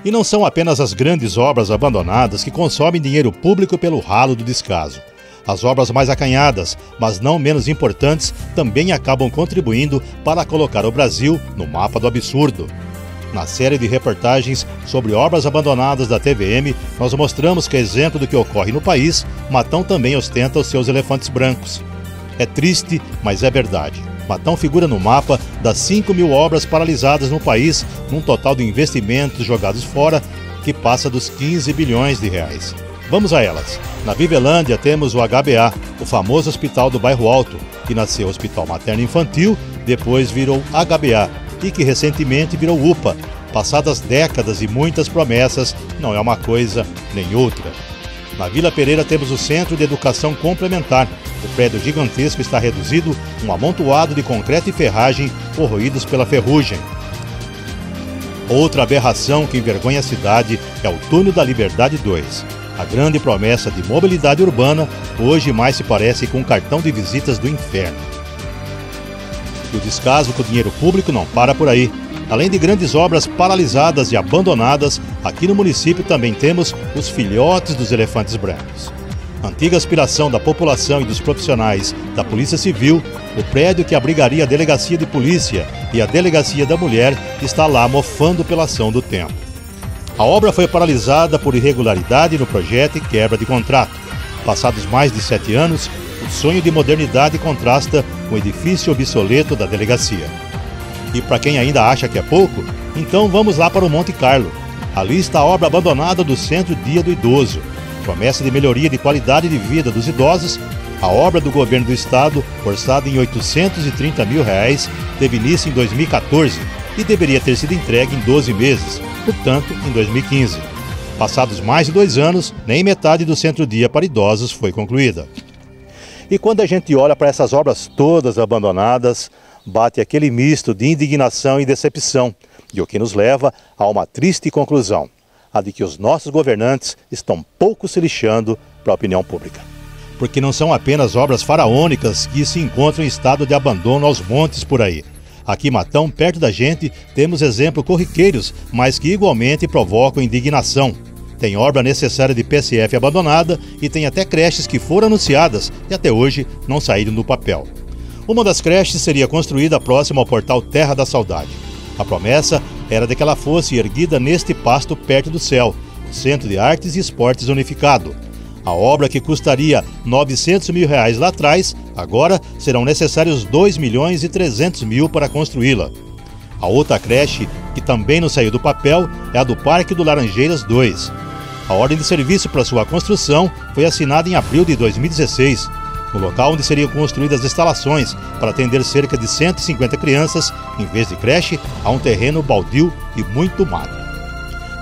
E não são apenas as grandes obras abandonadas que consomem dinheiro público pelo ralo do descaso. As obras mais acanhadas, mas não menos importantes, também acabam contribuindo para colocar o Brasil no mapa do absurdo. Na série de reportagens sobre obras abandonadas da TVM, nós mostramos que, exemplo do que ocorre no país, Matão também ostenta os seus elefantes brancos. É triste, mas é verdade. Matão figura no mapa das 5.000 obras paralisadas no país, num total de investimentos jogados fora que passa dos 15 bilhões de reais. Vamos a elas. Na Vivelândia temos o HBA, o famoso hospital do Bairro Alto, que nasceu Hospital Materno Infantil, depois virou HBA e que recentemente virou UPA. Passadas décadas e muitas promessas, não é uma coisa nem outra. Na Vila Pereira temos o Centro de Educação Complementar. O prédio gigantesco está reduzido, um amontoado de concreto e ferragem corroídos pela ferrugem. Outra aberração que envergonha a cidade é o Túnel da Liberdade 2. A grande promessa de mobilidade urbana hoje mais se parece com um cartão de visitas do inferno. E o descaso com o dinheiro público não para por aí. Além de grandes obras paralisadas e abandonadas, aqui no município também temos os filhotes dos elefantes brancos. Antiga aspiração da população e dos profissionais da Polícia Civil, o prédio que abrigaria a Delegacia de Polícia e a Delegacia da Mulher está lá mofando pela ação do tempo. A obra foi paralisada por irregularidade no projeto e quebra de contrato. Passados mais de 7 anos, o sonho de modernidade contrasta com o edifício obsoleto da delegacia. E para quem ainda acha que é pouco, então vamos lá para o Monte Carlo. Ali está a obra abandonada do Centro Dia do Idoso. Promessa de melhoria de qualidade de vida dos idosos, a obra do governo do estado, orçada em R$ 830 mil, teve início em 2014 e deveria ter sido entregue em 12 meses, portanto, em 2015. Passados mais de 2 anos, nem metade do Centro Dia para idosos foi concluída. E quando a gente olha para essas obras todas abandonadas, bate aquele misto de indignação e decepção, e o que nos leva a uma triste conclusão, a de que os nossos governantes estão pouco se lixando para a opinião pública. Porque não são apenas obras faraônicas que se encontram em estado de abandono aos montes por aí. Aqui em Matão, perto da gente, temos exemplos corriqueiros, mas que igualmente provocam indignação. Tem obra necessária de PSF abandonada e tem até creches que foram anunciadas e até hoje não saíram do papel. Uma das creches seria construída próxima ao portal Terra da Saudade. A promessa era de que ela fosse erguida neste pasto perto do céu, o Centro de Artes e Esportes Unificado. A obra, que custaria R$ 900 mil lá atrás, agora serão necessários R$ 2.300.000 para construí-la. A outra creche, que também não saiu do papel, é a do Parque do Laranjeiras 2. A ordem de serviço para sua construção foi assinada em abril de 2016. No local onde seriam construídas as instalações para atender cerca de 150 crianças, em vez de creche, há um terreno baldio e muito mato.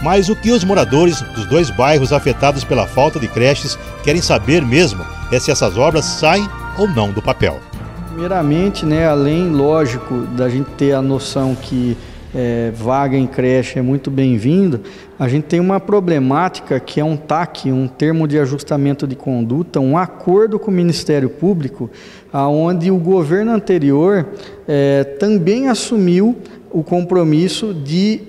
Mas o que os moradores dos 2 bairros afetados pela falta de creches querem saber mesmo é se essas obras saem ou não do papel. Primeiramente, além, lógico, da gente ter a noção que vaga em creche é muito bem-vindo, a gente tem uma problemática que é um TAC, um termo de ajustamento de conduta, um acordo com o Ministério Público, onde o governo anterior também assumiu o compromisso de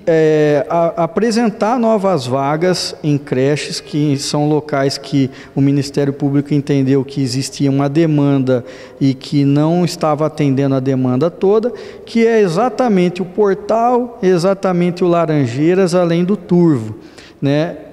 apresentar novas vagas em creches, que são locais que o Ministério Público entendeu que existia uma demanda e que não estava atendendo a demanda toda, que é exatamente o Portal, exatamente o Laranjeiras, além do Turvo,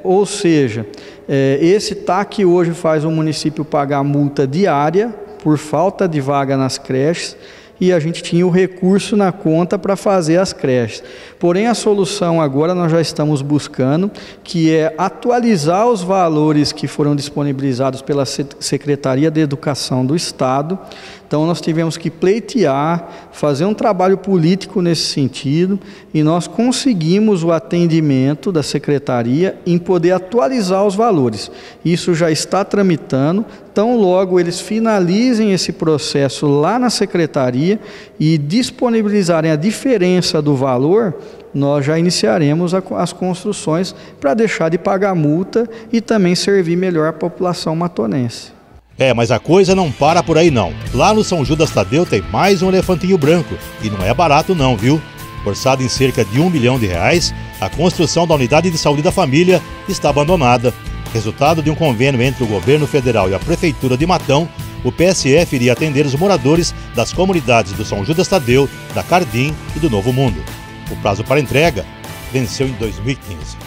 Ou seja, esse TAC hoje faz o município pagar multa diária por falta de vaga nas creches, e a gente tinha o recurso na conta para fazer as creches. Porém, a solução agora nós já estamos buscando, que é atualizar os valores que foram disponibilizados pela Secretaria de Educação do Estado. Então, nós tivemos que pleitear, fazer um trabalho político nesse sentido, e nós conseguimos o atendimento da Secretaria em poder atualizar os valores. Isso já está tramitando, tão logo eles finalizem esse processo lá na Secretaria e disponibilizarem a diferença do valor, nós já iniciaremos as construções para deixar de pagar multa e também servir melhor a população matonense. Mas a coisa não para por aí não. Lá no São Judas Tadeu tem mais um elefantinho branco. E não é barato não, viu? Orçado em cerca de R$ 1 milhão, a construção da unidade de saúde da família está abandonada. Resultado de um convênio entre o governo federal e a prefeitura de Matão, o PSF iria atender os moradores das comunidades do São Judas Tadeu, da Cardim e do Novo Mundo. O prazo para entrega venceu em 2015.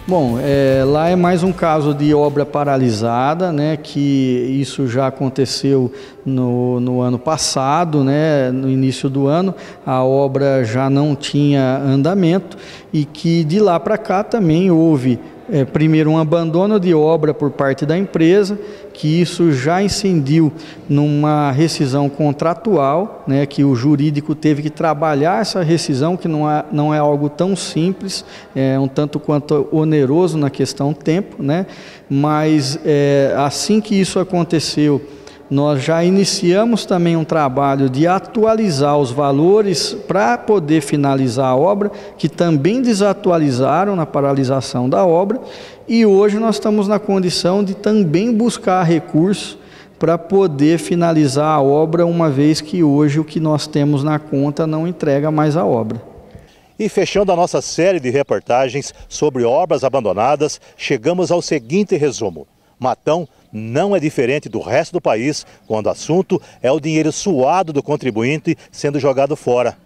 Bom, lá é mais um caso de obra paralisada, né, que isso já aconteceu no ano passado, né, no início do ano, a obra já não tinha andamento e que de lá para cá também houve primeiro um abandono de obra por parte da empresa, que isso já incidiu numa rescisão contratual, né, que o jurídico teve que trabalhar essa rescisão, que não é algo tão simples, é um tanto quanto oneroso na questão tempo, né, mas assim que isso aconteceu, nós já iniciamos também um trabalho de atualizar os valores para poder finalizar a obra, que também desatualizaram na paralisação da obra, e hoje nós estamos na condição de também buscar recursos para poder finalizar a obra, uma vez que hoje o que nós temos na conta não entrega mais a obra. E fechando a nossa série de reportagens sobre obras abandonadas, chegamos ao seguinte resumo: Matão não é diferente do resto do país quando o assunto é o dinheiro suado do contribuinte sendo jogado fora.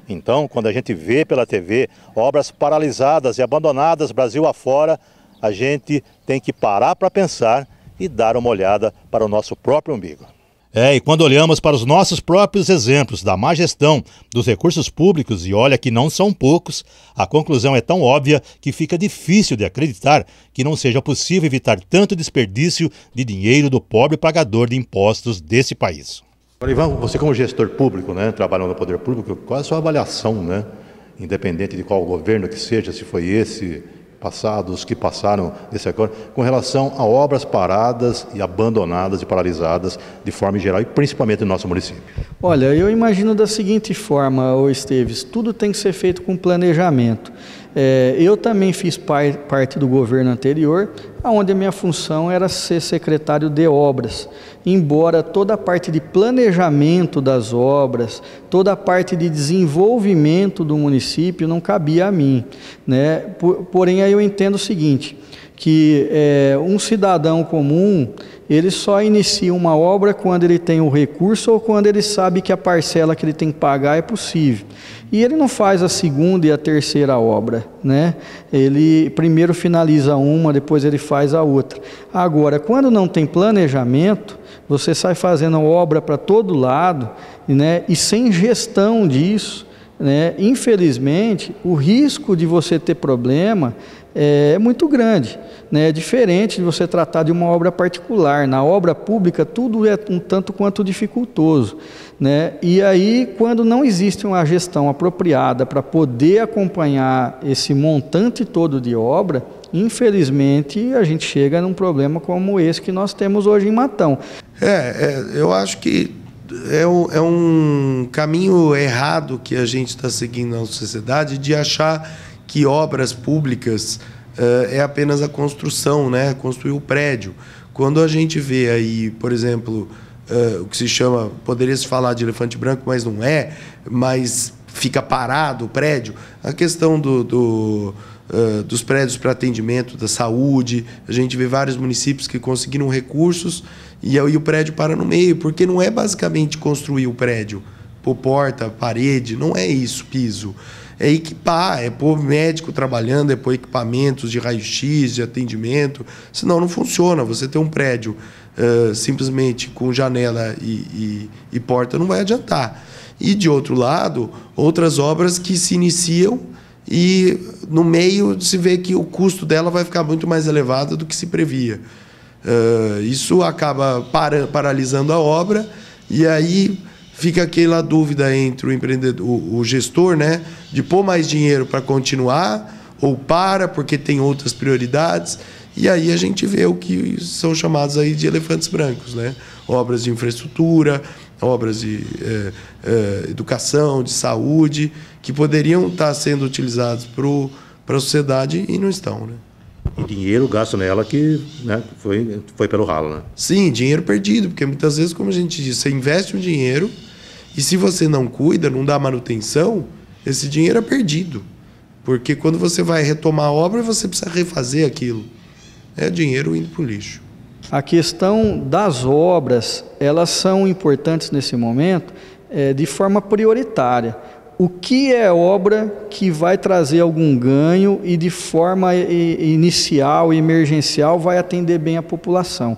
Então, quando a gente vê pela TV obras paralisadas e abandonadas Brasil afora, a gente tem que parar para pensar e dar uma olhada para o nosso próprio umbigo. E quando olhamos para os nossos próprios exemplos da má gestão dos recursos públicos, e olha que não são poucos, a conclusão é tão óbvia que fica difícil de acreditar que não seja possível evitar tanto desperdício de dinheiro do pobre pagador de impostos desse país. Agora, Ivan, você como gestor público, né, trabalhando no poder público, qual é a sua avaliação, né, independente de qual governo que seja, se foi esse passados que passaram desse acordo, com relação a obras paradas e abandonadas e paralisadas de forma geral e principalmente no nosso município? Olha, eu imagino da seguinte forma, Esteves, tudo tem que ser feito com planejamento. Eu também fiz parte do governo anterior, onde a minha função era ser secretário de obras, embora toda a parte de planejamento das obras, toda a parte de desenvolvimento do município não cabia a mim, né? Porém, aí eu entendo o seguinte, que um cidadão comum, ele só inicia uma obra quando ele tem o recurso ou quando ele sabe que a parcela que ele tem que pagar é possível. E ele não faz a segunda e a terceira obra, né? Ele primeiro finaliza uma, depois ele faz a outra. Agora, quando não tem planejamento, você sai fazendo obra para todo lado, né? E sem gestão disso, né? Infelizmente, o risco de você ter problema é muito grande, né? É diferente de você tratar de uma obra particular. Na obra pública, tudo é um tanto quanto dificultoso, né? E aí, quando não existe uma gestão apropriada para poder acompanhar esse montante todo de obra, infelizmente, a gente chega num problema como esse que nós temos hoje em Matão. Eu acho que é um caminho errado que a gente está seguindo na sociedade, de achar que obras públicas é apenas a construção, né? Construir o prédio. Quando a gente vê aí, por exemplo, o que se chama, poderia-se falar de elefante branco, mas não é, mas fica parado o prédio, a questão dos prédios para atendimento da saúde, a gente vê vários municípios que conseguiram recursos e aí o prédio para no meio, porque não é basicamente construir o prédio, pôr porta, parede, não é isso, piso. É equipar, é pôr médico trabalhando, é pôr equipamentos de raio-x, de atendimento, senão não funciona. Você ter um prédio simplesmente com janela e porta não vai adiantar. E, de outro lado, outras obras que se iniciam e, no meio, se vê que o custo dela vai ficar muito mais elevado do que se previa. Isso acaba paralisando a obra e aí fica aquela dúvida entre o empreendedor, o gestor, né, de pôr mais dinheiro para continuar ou porque tem outras prioridades. E aí a gente vê o que são chamados aí de elefantes brancos, né? Obras de infraestrutura, obras de educação, de saúde, que poderiam estar sendo utilizados para a sociedade e não estão, né? E dinheiro gasto nela que, né, foi pelo ralo, né? Sim, dinheiro perdido, porque muitas vezes, como a gente diz, você investe um dinheiro e se você não cuida, não dá manutenção, esse dinheiro é perdido. Porque quando você vai retomar a obra, você precisa refazer aquilo. É dinheiro indo para o lixo. A questão das obras, elas são importantes nesse momento de forma prioritária. O que é obra que vai trazer algum ganho e de forma inicial, emergencial, vai atender bem a população?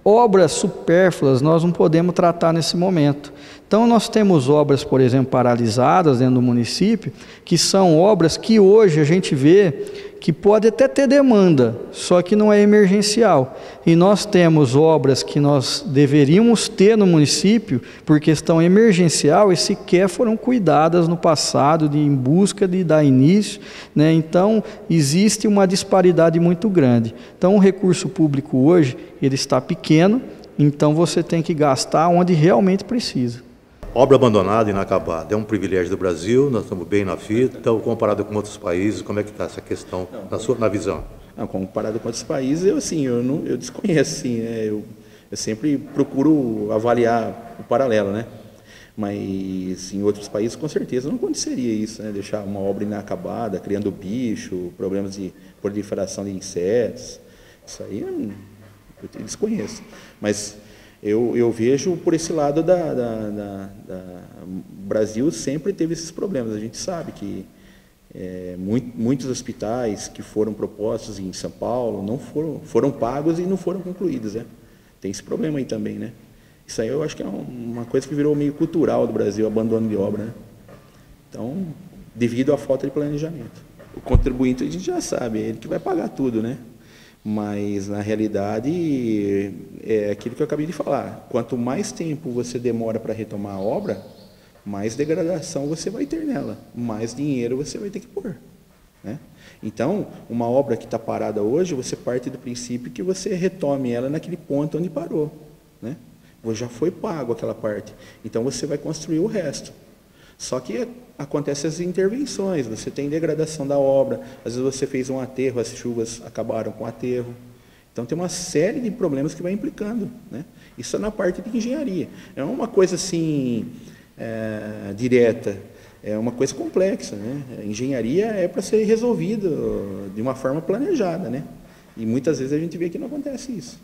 Obras supérfluas nós não podemos tratar nesse momento. Então nós temos obras, por exemplo, paralisadas dentro do município, que são obras que hoje a gente vê que pode até ter demanda, só que não é emergencial. E nós temos obras que nós deveríamos ter no município por questão emergencial e sequer foram cuidadas no passado em busca de dar início, né? Então existe uma disparidade muito grande. Então o recurso público hoje ele está pequeno, então você tem que gastar onde realmente precisa. Obra abandonada, inacabada, é um privilégio do Brasil, nós estamos bem na fita, então, comparado com outros países, como é que está essa questão, na visão? Não, comparado com outros países, eu desconheço, assim, eu sempre procuro avaliar o paralelo, né? Mas em outros países, com certeza, não aconteceria isso, né? Deixar uma obra inacabada, criando bicho, problemas de proliferação de insetos, isso aí eu desconheço. Mas eu vejo por esse lado o Brasil sempre teve esses problemas. A gente sabe que muitos hospitais que foram propostos em São Paulo não foram pagos e não foram concluídos, né? Tem esse problema aí também, né? Isso aí eu acho que é uma coisa que virou meio cultural do Brasil, abandono de obra, né? Então, devido à falta de planejamento. O contribuinte a gente já sabe, é ele que vai pagar tudo, né? Mas, na realidade, é aquilo que eu acabei de falar. Quanto mais tempo você demora para retomar a obra, mais degradação você vai ter nela, mais dinheiro você vai ter que pôr, né? Então, uma obra que está parada hoje, você parte do princípio que você retome ela naquele ponto onde parou, né? Já foi pago aquela parte, então você vai construir o resto. Só que acontecem as intervenções, você tem degradação da obra, às vezes você fez um aterro, as chuvas acabaram com o aterro. Então tem uma série de problemas que vai implicando, né? Isso é na parte de engenharia. É uma coisa assim, direta, é uma coisa complexa, né? A engenharia é para ser resolvida de uma forma planejada, né? E muitas vezes a gente vê que não acontece isso.